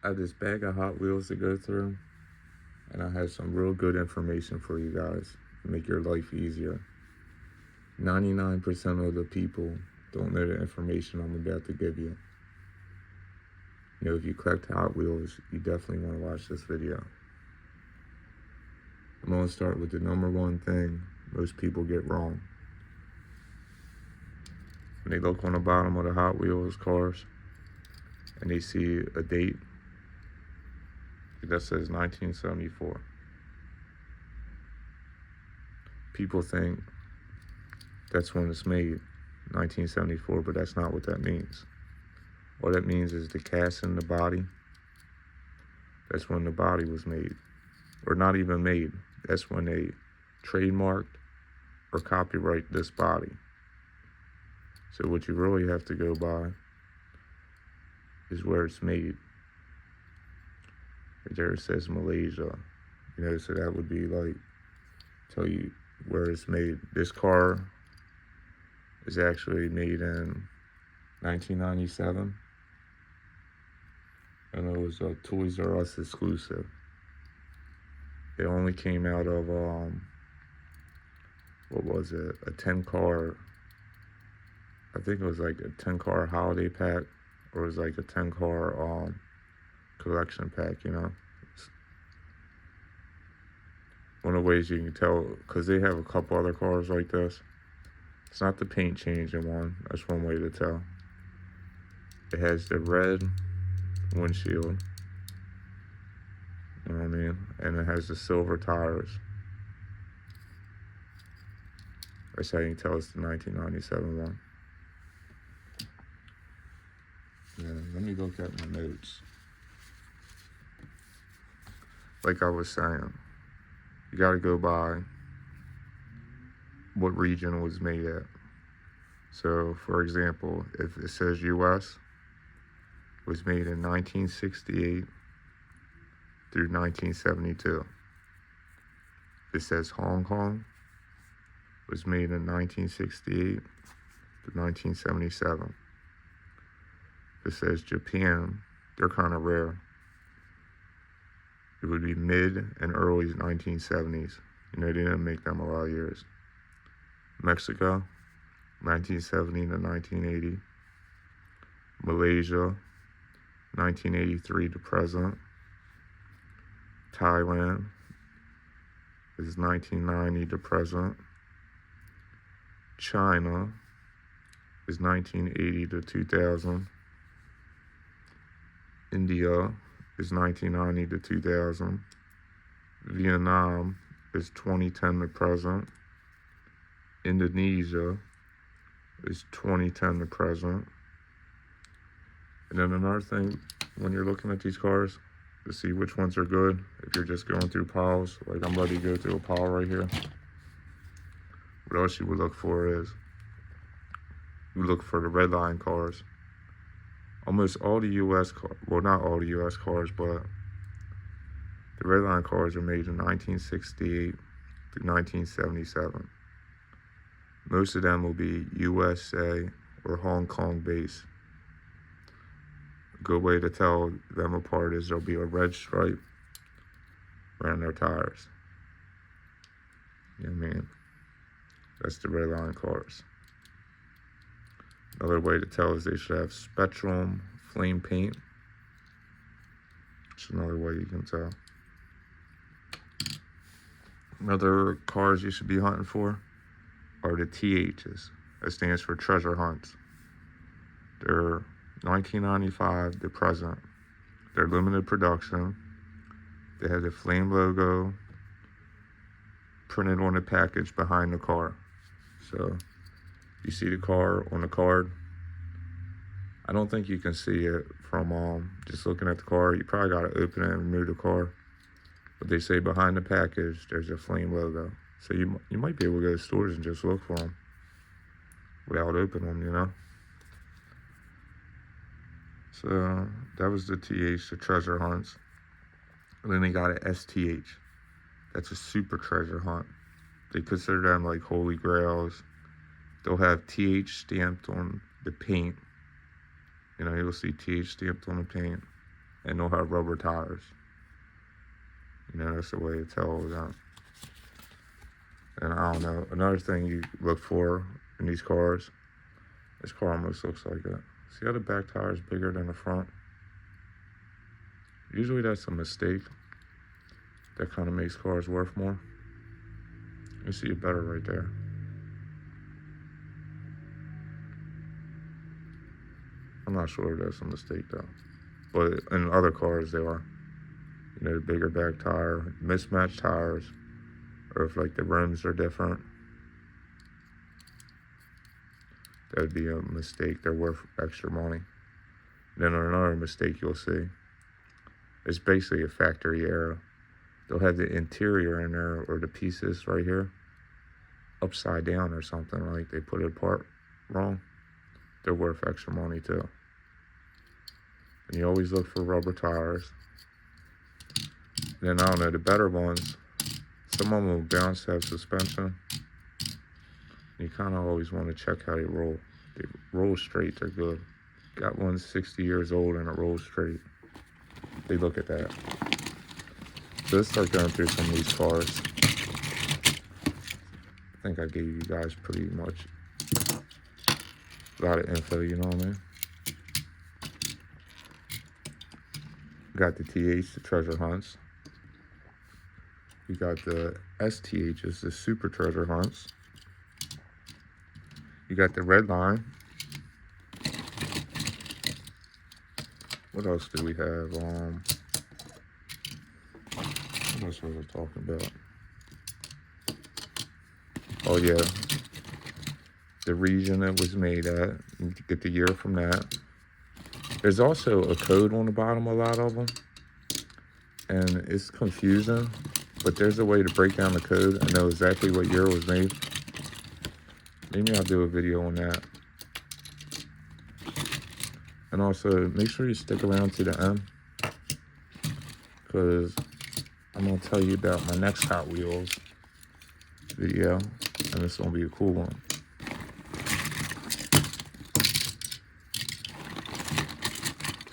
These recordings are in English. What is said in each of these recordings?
I have this bag of Hot Wheels to go through, and I have some real good information for you guys to make your life easier. 99% of the people don't know the information I'm about to give you. If you collect Hot Wheels, you definitely want to watch this video. I'm going to start with the number one thing most people get wrong. When they look on the bottom of the Hot Wheels cars and they see a date that says 1974, people think that's when it's made, 1974, but that's not what that means. What that means is the cast in the body, that's when the body was made. Or not even made, that's when they trademarked or copyright this body. So what you really have to go by is where it's made. Right there it says Malaysia. So that would be like, tell you where it's made. This car is actually made in 1997. And it was a Toys R Us exclusive. It only came out of, what was it, a 10-car, I think it was like a 10-car holiday pack, or it was like a 10-car collection pack, One of the ways you can tell, because they have a couple other cars like this, it's not the paint changing one, that's one way to tell. It has the red windshield, you know what I mean? And it has the silver tires. That's how you can tell it's the 1997 one. Yeah, let me look at my notes. Like I was saying, you gotta go by what region it was made at. So, for example, if it says US, it was made in 1968 through 1972. If it says Hong Kong, it was made in 1968 to 1977. If it says Japan, they're kind of rare. It would be mid and early 1970s. They didn't make them a lot of years. Mexico, 1970 to 1980. Malaysia, 1983 to present. Thailand is 1990 to present. China is 1980 to 2000. India is 1990 to 2000. Vietnam is 2010 to present. Indonesia is 2010 to present. And then another thing, when you're looking at these cars, to see which ones are good, if you're just going through piles, like I'm ready to go through a pile right here, what else you would look for is, you look for the red line cars. Almost all the US cars, well, not all the US cars, but the red line cars are made in 1968 through 1977. Most of them will be USA or Hong Kong based. A good way to tell them apart is there'll be a red stripe around their tires. You know what I mean? That's the red line cars. Another way to tell is they should have Spectrum flame paint. That's another way you can tell. Another cars you should be hunting for are the THs. That stands for treasure hunts. They're 1995 to present. They're limited production. They have the flame logo printed on the package behind the car. So you see the car on the card. I don't think you can see it from just looking at the car. You probably got to open it and remove the car. But they say behind the package, there's a flame logo. So you might be able to go to stores and just look for them without opening them, So that was the TH, the treasure hunts. And then they got an STH. That's a super treasure hunt. They consider them like holy grails. They'll have TH stamped on the paint. You'll see TH stamped on the paint. and they'll have rubber tires. You know, that's the way it tells them. And I don't know, another thing you look for in these cars, this car almost looks like it. See how the back tire is bigger than the front? Usually that's a mistake. That kind of makes cars worth more. You see it better right there. I'm not sure if that's a mistake though. But in other cars they are. You know, the bigger back tire, mismatched tires, or if like the rims are different. That would be a mistake. They're worth extra money. Then another mistake you'll see, it's basically a factory error. They'll have the interior in there, or the pieces right here, upside down or something, like they put it apart wrong. They're worth extra money too. And you always look for rubber tires. Then I don't know, the better ones, some of them will bounce to have suspension. You kind of always want to check how they roll. They roll straight, they're good. Got one 60 years old and it rolls straight. They look at that. So let's start going through some of these cars. I think I gave you guys pretty much a lot of info, you know what I mean? Got the TH, the treasure hunts. We got the STHs, the super treasure hunts. You got the red line. What else do we have? What else was I talking about? Oh yeah, the region it was made at. You get the year from that. There's also a code on the bottom of a lot of them, and it's confusing, but there's a way to break down the code and know exactly what year it was made. Maybe I'll do a video on that. And also, make sure you stick around to the end, because I'm going to tell you about my next Hot Wheels video, and it's going to be a cool one.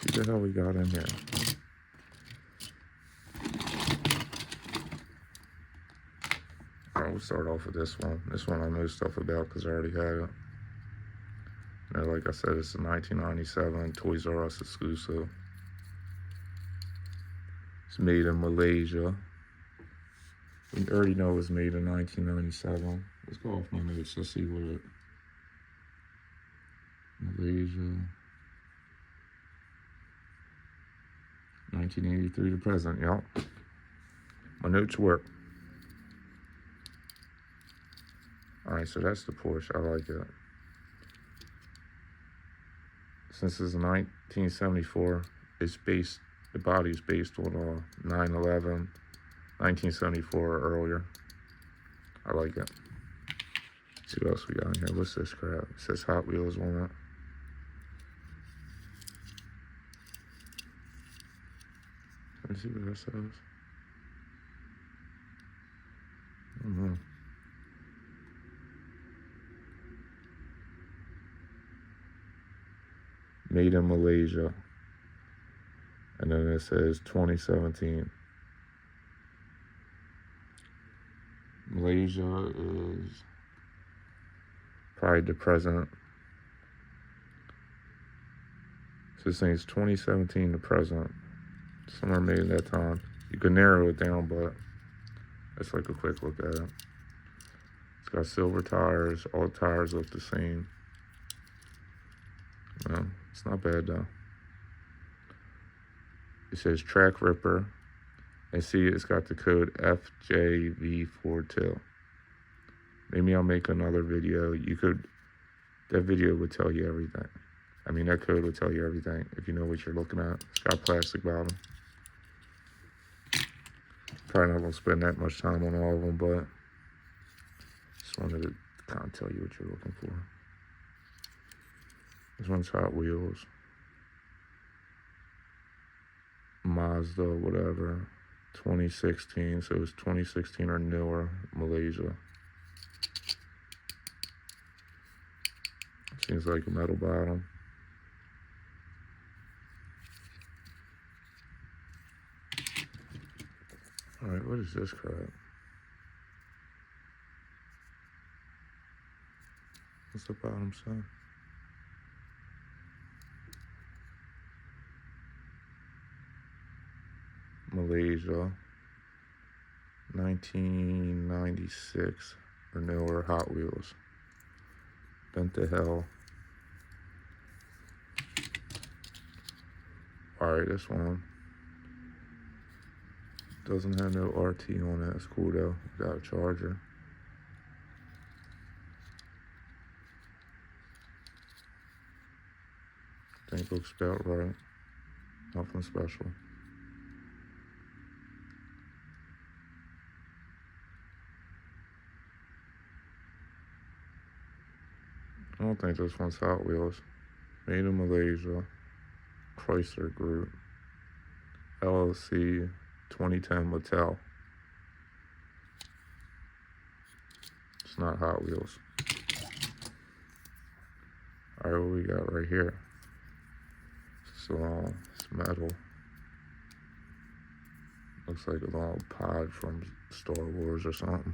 See the hell we got in here. Alright, we'll start off with this one. This one I know stuff about because I already had it. You know, like I said, it's a 1997 Toys R Us exclusive. It's made in Malaysia. We already know it was made in 1997. Let's go off my notes. Let's see what it... Malaysia. 1983 to present, y'all. My notes work. Alright, so that's the Porsche. I like it. Since it's 1974, it's based, the body's based on 9/11, 1974 or earlier. I like it. Let's see what else we got in here. What's this crap? It says Hot Wheels on it. Let's see what that says. I don't know. Made in Malaysia. And then it says 2017. Malaysia is probably the present. So this thing's 2017 to present. Somewhere made at that time. You can narrow it down, but that's like a quick look at it. It's got silver tires. All the tires look the same. No, it's not bad though. It says Track Ripper. And see, it's got the code FJV42. Maybe I'll make another video. That video would tell you everything. I mean, that code would tell you everything if you know what you're looking at. It's got plastic bottom. Probably not gonna spend that much time on all of them, but just wanted to kind of tell you what you're looking for. This one's Hot Wheels. Mazda, whatever. 2016, so it's 2016 or newer, Malaysia. Seems like a metal bottom. Alright, what is this crap? What's the bottom say? Malaysia, 1996 or newer Hot Wheels. Bent to hell. Alright, this one doesn't have no RT on it. It's cool though. Got a charger. I think looks about right. Nothing special. I don't think this one's Hot Wheels. Made in Malaysia. Chrysler Group. LLC. 2010 Mattel. It's not Hot Wheels. Alright, what we got right here? So it's metal. Looks like a long pod from Star Wars or something.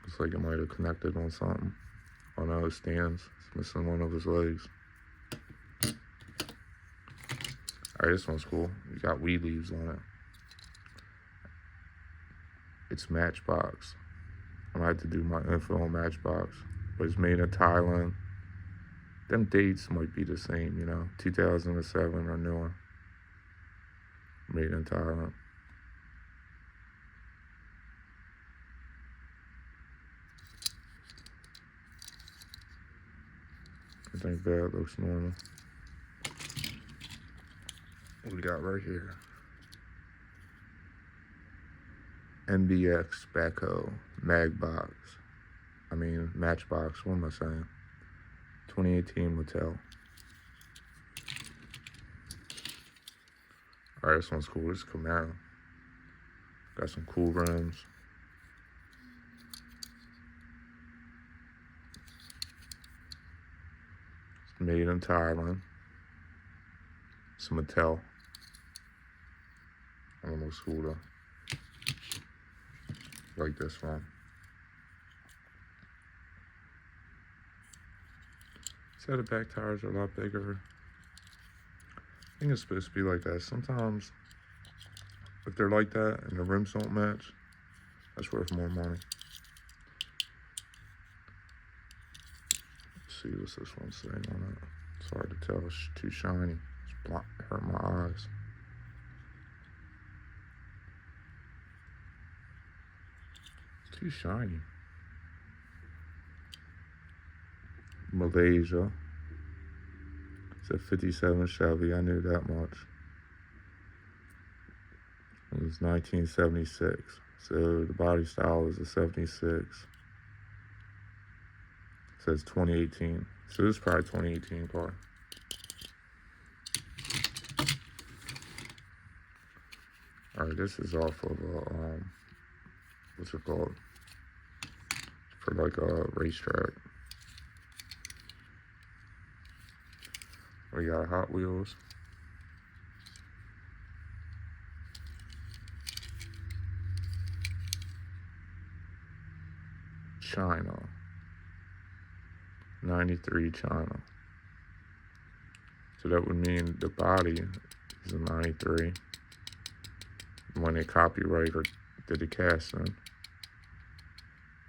Looks like it might have connected on something. Oh no, it stands. It's missing one of his legs. Alright, this one's cool. You got weed leaves on it. It's Matchbox. I might have to do my info on Matchbox. But it's made in Thailand. Them dates might be the same, you know. 2007 or newer. Made in Thailand. I think that looks normal. What we got right here? MBX backhoe, Matchbox, what am I saying? 2018 Mattel. Alright, this one's cool. This is Camaro. Got some cool rims. It's made in Thailand. It's Mattel. I don't know, cool though. Like this one. Said the back tires are a lot bigger. I think it's supposed to be like that. Sometimes, if they're like that and the rims don't match, that's worth more money. Let's see what's this one saying on it. It's hard to tell. It's too shiny. It's hurt my eyes. It's too shiny. Malaysia. It's a 57 Chevy. I knew that much. It was 1976. So the body style is a 76. It says 2018. So this is probably 2018 car. Alright, this is off of a, what's it called? For like a racetrack. We got Hot Wheels. China. 93 China. So that would mean the body is a 93. When they copyright or did the casting.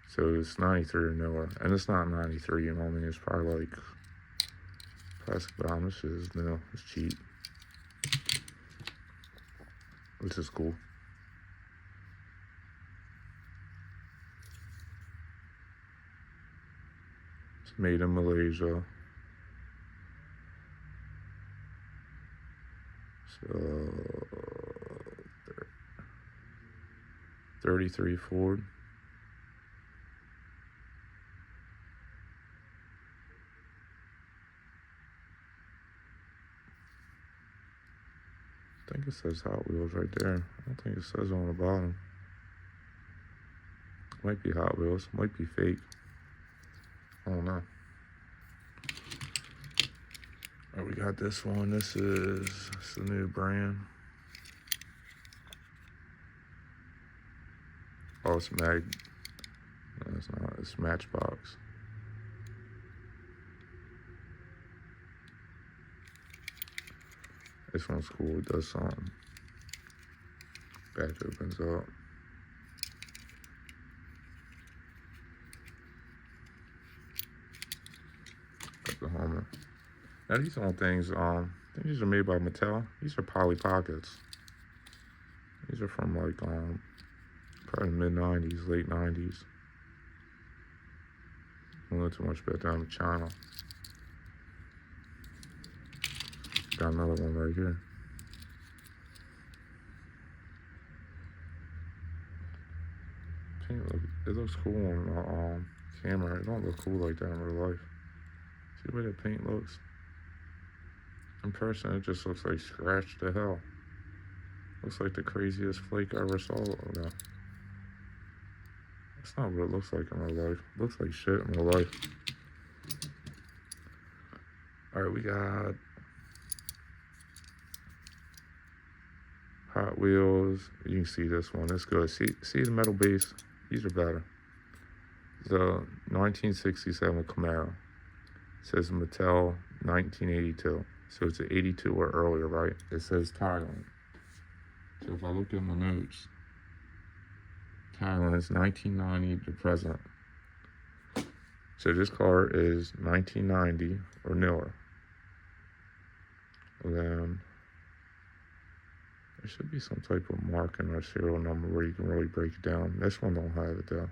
So it's 93 or newer. And it's not 93, you know what I mean? It's probably like plastic bound. This shit is new. It's cheap. This is cool. It's made in Malaysia. So 33 Ford. I think it says Hot Wheels right there. I don't think it says on the bottom. Might be Hot Wheels. Might be fake. I don't know. Oh, we got this one. This is the new brand. Oh, it's Mag. No, it's not. It's Matchbox. This one's cool. It does something. Back opens up. Got the Hummer. Now these are things. I think these are made by Mattel. These are Polly Pockets. These are from like probably mid '90s, late '90s. I don't know too much about them in China. Got another one right here. It looks cool on camera. It don't look cool like that in real life. See the way that paint looks? In person, it just looks like scratched to hell. Looks like the craziest flake I ever saw. That's not what it looks like in real life. It looks like shit in real life. Alright, we got Hot Wheels. You can see this one. It's good. See the metal base? These are better. The 1967 Camaro. It says Mattel 1982. So it's an 82 or earlier, right? It says Thailand. So if I look in the notes, Thailand is 1990 to present. So this car is 1990 or newer. And then there should be some type of marking or serial number where you can really break it down. This one don't have it though.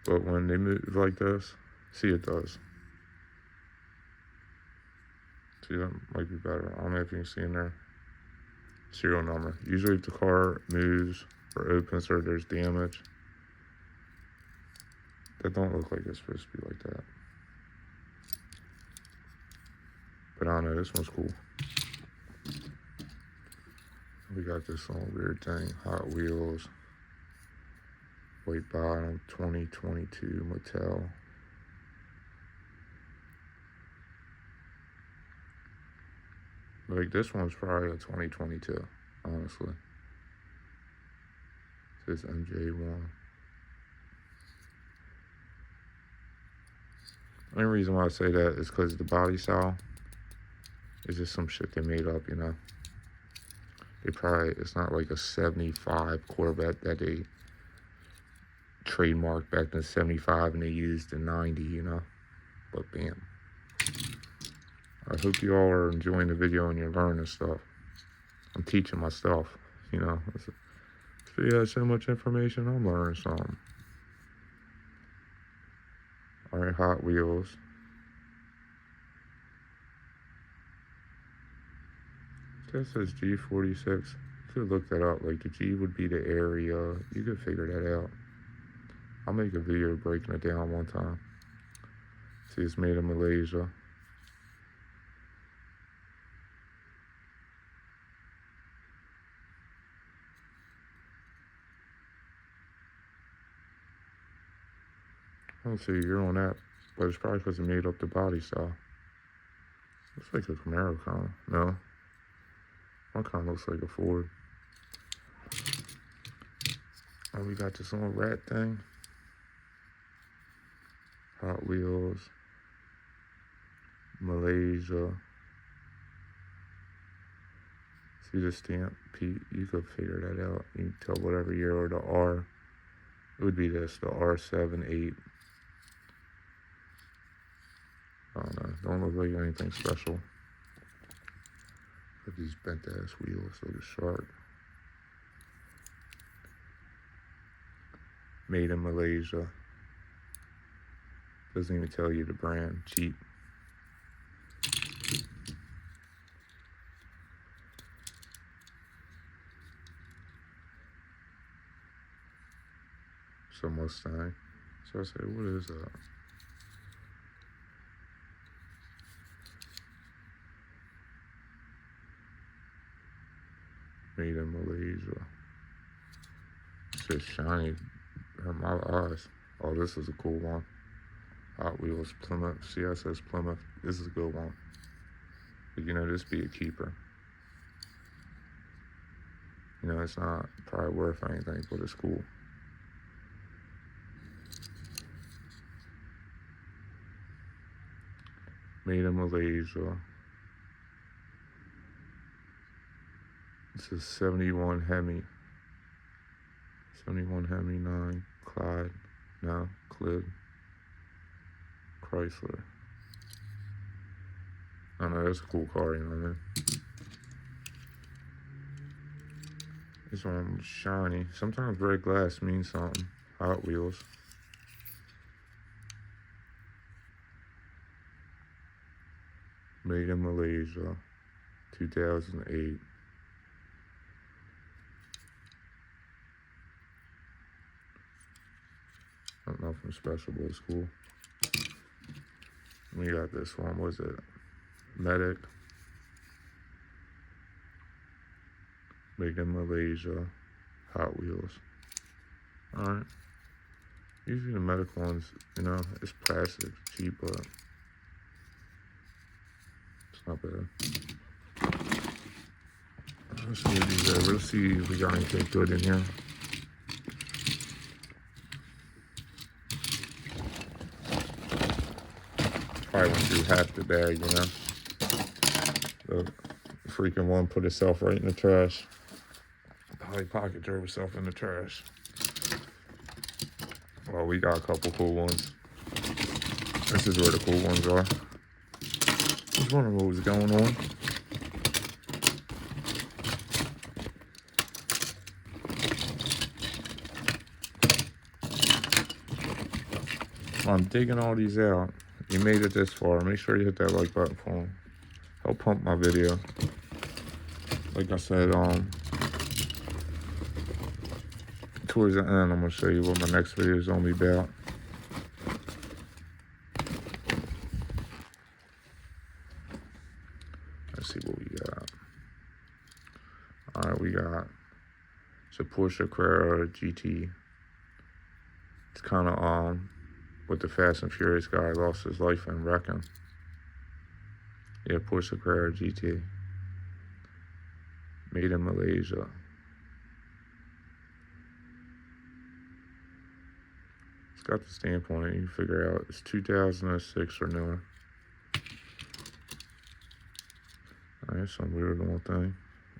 But when they move like this, see it does. See, that might be better. I don't know if you can see in there. Serial number. Usually if the car moves or opens or there's damage, that don't look like it's supposed to be like that. But I don't know, this one's cool. We got this little weird thing, Hot Wheels, white bottom, 2022 Mattel. Like this one's probably a 2022, honestly. It says MJ1. The only reason why I say that is because the body style is just some shit they made up, you know. It's not like a 75 Corvette that they trademarked back in 75 and they used in 90, you know. But bam. I hope you all are enjoying the video and you're learning stuff. I'm teaching myself, you know. This video has so much information, I'm learning something. Alright, Hot Wheels. That says G46. You could look that up. Like the G would be the area. You could figure that out. I'll make a video breaking it down one time. See, it's made in Malaysia. I don't see a year on that, but it's probably because it made up the body style. Looks like a Camaro kind of. No. One kind of looks like a Ford. Oh, we got this little rat thing. Hot Wheels. Malaysia. See the stamp, Pete? You could figure that out. You can tell whatever year or the R. It would be this, the R78. I don't know. Don't look like anything special. But these bent ass wheels look sharp. Made in Malaysia. Doesn't even tell you the brand. Cheap. It's a Mustang. So I say, what is that? Made in Malaysia. It's just shiny. Hurt my eyes. Oh, this is a cool one. Hot Wheels Plymouth. CSS Plymouth. This is a good one. But you know, this be a keeper. You know, it's not probably worth anything, but it's cool. Made in Malaysia. This is 71 Hemi. 71 Hemi 9. Clyde. No. Clid. Chrysler. I don't know, that's a cool car, you know what I mean? This one's shiny. Sometimes red glass means something. Hot Wheels. Made in Malaysia. 2008. Nothing special, but it's cool. We got this one. What is it? Medic. Made in Malaysia. Hot Wheels. Alright. Usually the Medic ones, you know, it's plastic, cheap, but it's not bad. Let's see what these are. Let's see if we got anything good in here. Probably went through half the bag, you know. The freaking one put itself right in the trash. Polly Pocket drove itself in the trash. Well, we got a couple cool ones. This is where the cool ones are. I was wondering what was going on. I'm digging all these out. You made it this far. Make sure you hit that like button for me. Help pump my video. Like I said, towards the end, I'm gonna show you what my next video is gonna be about. Let's see what we got. All right, we got it's a Porsche Carrera GT. It's kind of with the Fast and Furious guy lost his life in wrecking. Yeah, Porsche Carrera GT. Made in Malaysia. It's got the stamp on it. You can figure out it's 2006 or newer. Alright, some weird little thing.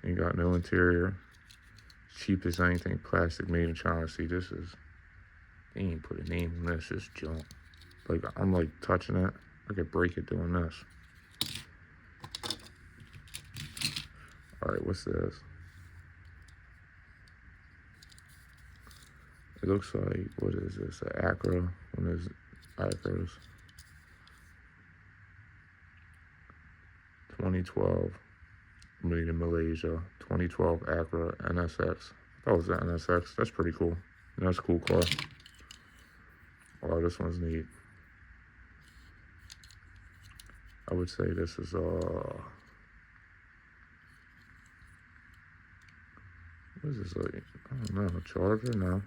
Ain't got no interior. Cheap as anything. Plastic, made in China. See, this is. They ain't put a name on this. It's junk. Like, I'm like touching it. I could break it doing this. Alright, what's this? It looks like, what is this? An Acura. One of those Acuras. 2012. Made in Malaysia. 2012 Acura NSX. That was the NSX. That's pretty cool. That's a cool car. Oh, this one's neat. I would say this is what is this like? I don't know, a Charger? No.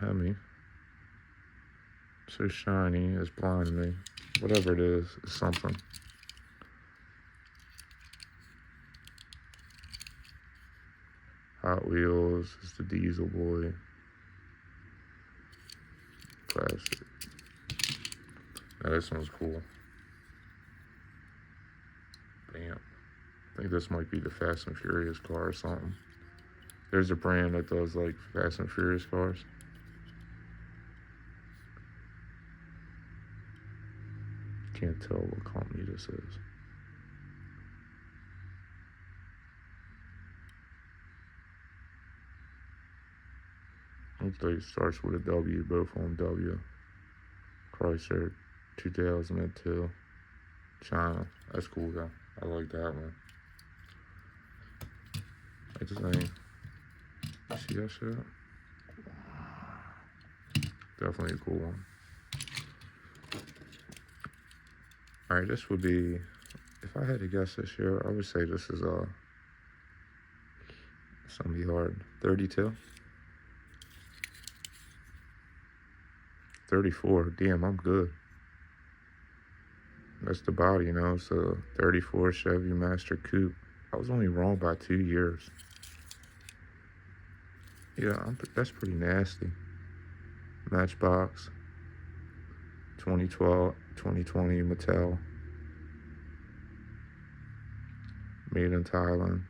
Hemi. So shiny, it's blinding me. Whatever it is, it's something. Hot Wheels is the Diesel Boy. Classic. Now this one's cool. Bam. I think this might be the Fast and Furious car or something. There's a brand that does like Fast and Furious cars. Can't tell what company this is. Looks like it starts with a W, both on W. Chrysler, 2002. China. That's cool though. I like that one. I just ain't. See that shit? Definitely a cool one. Alright, this would be, if I had to guess this year, I would say this is it's gonna be hard. 32. 34. Damn, I'm good. That's the body, you know. It's a 34 Chevy Master Coupe. I was only wrong by 2 years. Yeah, that's pretty nasty. Matchbox. 2012, 2020 Mattel. Made in Thailand.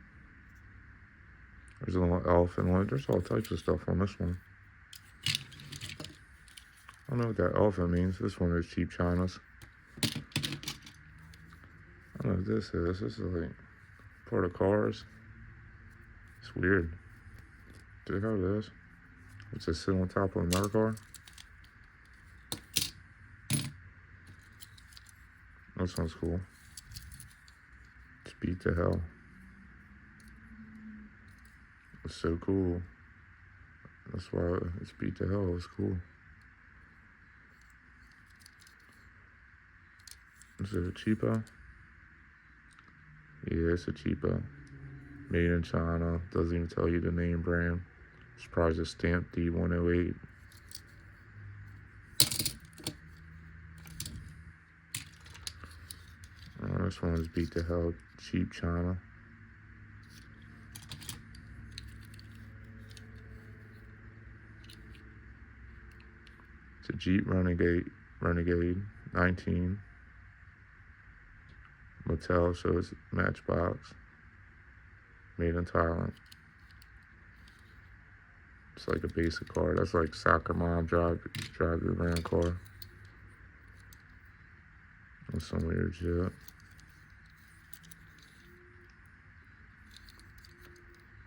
There's a little elephant on it. There's all types of stuff on this one. I don't know what that elephant means. This one is cheap Chinas. I don't know what this is. This is like part of cars. It's weird. Check out this. What's this, sit on top of another car? This one's cool. It's beat to hell. It's so cool. That's why it's beat to hell. It's cool. Is it a cheapo? Yeah, it's a cheapo. Made in China. Doesn't even tell you the name brand. It's probably just stamped D108. This one's beat to hell. Cheap China. It's a Jeep Renegade 19. Mattel, so it's Matchbox. Made in Thailand. It's like a basic car. That's like soccer mom drive your grand car. That's some weird shit.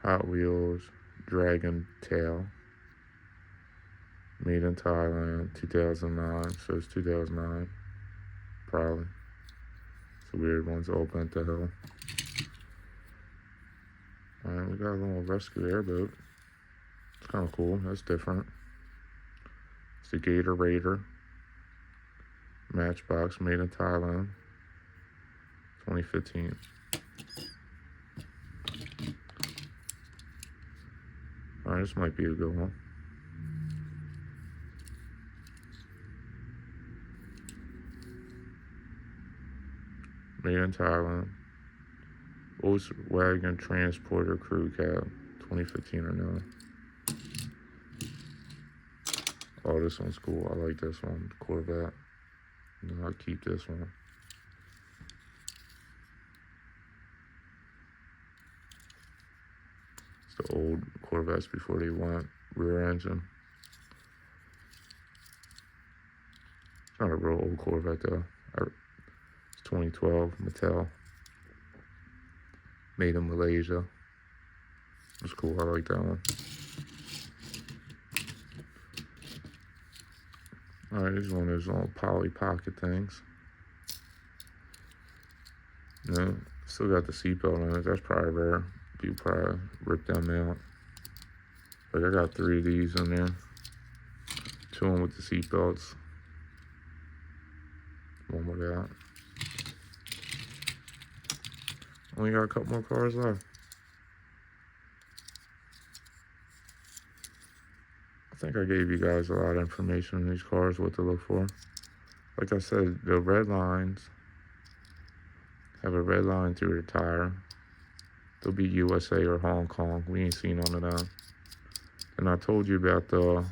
Hot Wheels Dragon Tail. Made in Thailand, 2009. So it's 2009, probably. It's a weird one. It's all bent to hell. Alright, we got a little rescue airboat. It's kind of cool. That's different. It's the Gator Raider. Matchbox, made in Thailand, 2015. Alright, this might be a good one. Made in Thailand. Volkswagen Transporter Crew Cab, 2015 or no. Oh, this one's cool. I like this one. Corvette. I'll keep this one. It's the old Corvettes before they went rear engine. It's not a real old Corvette though. It's 2012 Mattel. Made in Malaysia. It's cool. I like that one. Alright, this one is all Polly Pocket things. You know, still got the seatbelt on it. That's probably rare. You probably rip them out. Like I got 3 of these in there. 2 of them with the seatbelts. 1 without. Only got a couple more cars left. I think I gave you guys a lot of information on these cars, what to look for. Like I said, the red lines have a red line through the tire. They'll be USA or Hong Kong. We ain't seen none of them. And I told you about the,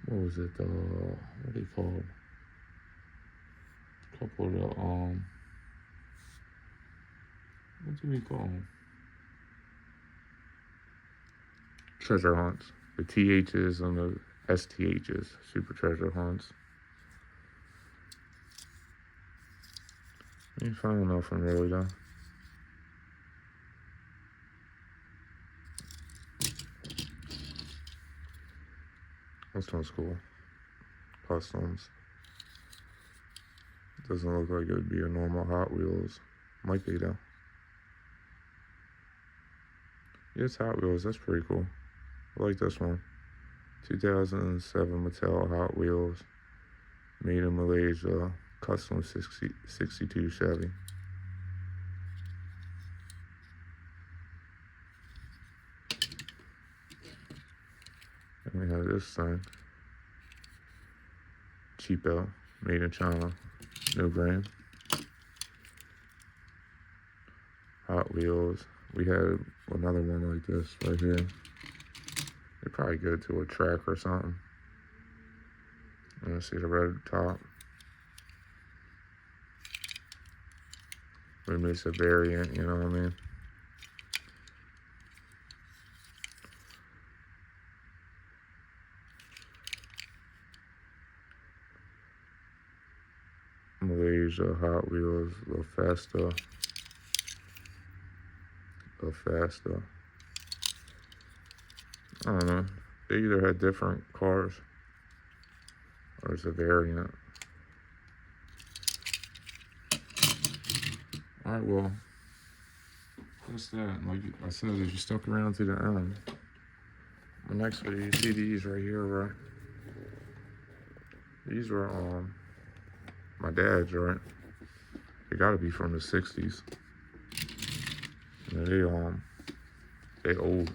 what was it, what are they called? A couple of the, what do we call them? Treasure hunts. The THs and the STHs, super treasure hunts. Ain't finding nothing really though. This one's cool. Customs. Doesn't look like it would be a normal Hot Wheels. Might be though. Yeah, it's Hot Wheels. That's pretty cool. I like this one. 2007 Mattel Hot Wheels. Made in Malaysia. Custom 62 Chevy. And we have this thing. cheapo, made in China, no brand. Hot Wheels. We had another one like this right here. They probably go to a track or something. See the red top. Maybe it's a variant, you know what I mean? Malaysia, Hot Wheels, a little faster. I don't know. They either had different cars or it's a variant. Alright, well, that's that. Like I said, if you stuck around to the end, the next video, you see these right here, right? These were my dad's, right? They gotta be from the 60s. And they old.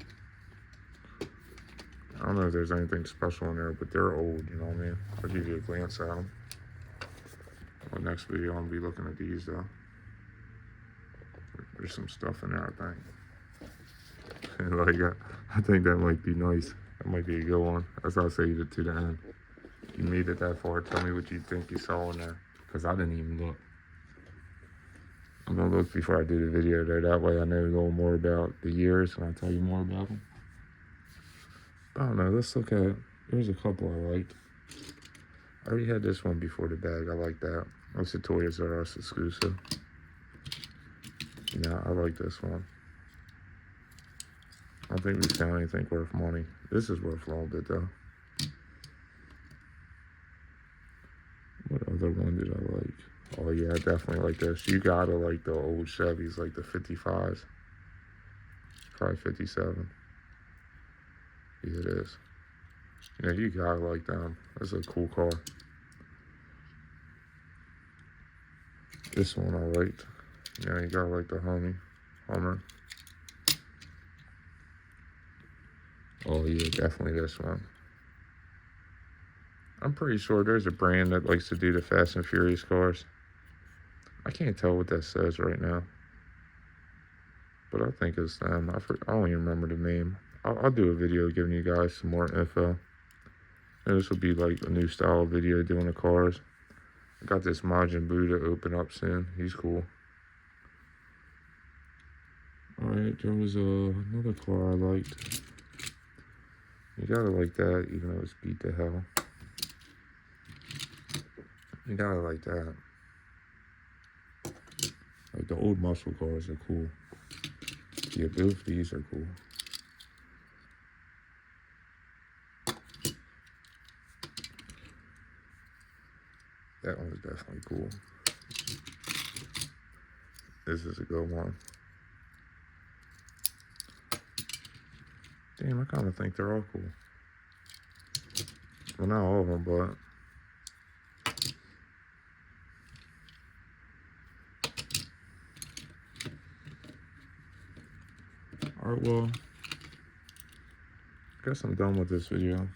I don't know if there's anything special in there, but they're old, you know what I mean? I'll give you a glance at them. Well, next video, I'm gonna be looking at these though. There's some stuff in there, I think. And like, I think that might be nice. That might be a good one. That's why I saved it to the end. You made it that far. Tell me what you think you saw in there. Because I didn't even look. I'm going to look before I do the video though. That way I know a little more about the years and I'll tell you more about them. I don't know. Let's look at, there's a couple I liked. I already had this one before the bag. I like that. It's a Toys R Us exclusive. Yeah, I like this one. I don't think we found anything worth money. This is worth a little bit though. What other one did I like? Oh yeah, I definitely like this. You gotta like the old Chevys, like the 55s. Probably 57. Yeah, it is. Yeah, you gotta like them. That's a cool car. This one I liked. Yeah, you gotta like the Hummer. Oh yeah, definitely this one. I'm pretty sure there's a brand that likes to do the Fast and Furious cars. I can't tell what that says right now. But I think it's them. I don't even remember the name. I'll do a video giving you guys some more info. And this will be like a new style video doing the cars. I got this Majin Buu to open up soon. He's cool. Alright, there was another car I liked. You gotta like that, even though it's beat to hell. You gotta like that. Like the old muscle cars are cool. Yeah, both these are cool. That one's definitely cool. This is a good one. Damn, I kind of think they're all cool. Well, not all of them, but... Alright, well... I guess I'm done with this video.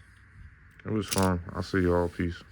It was fun. I'll see y'all. Peace.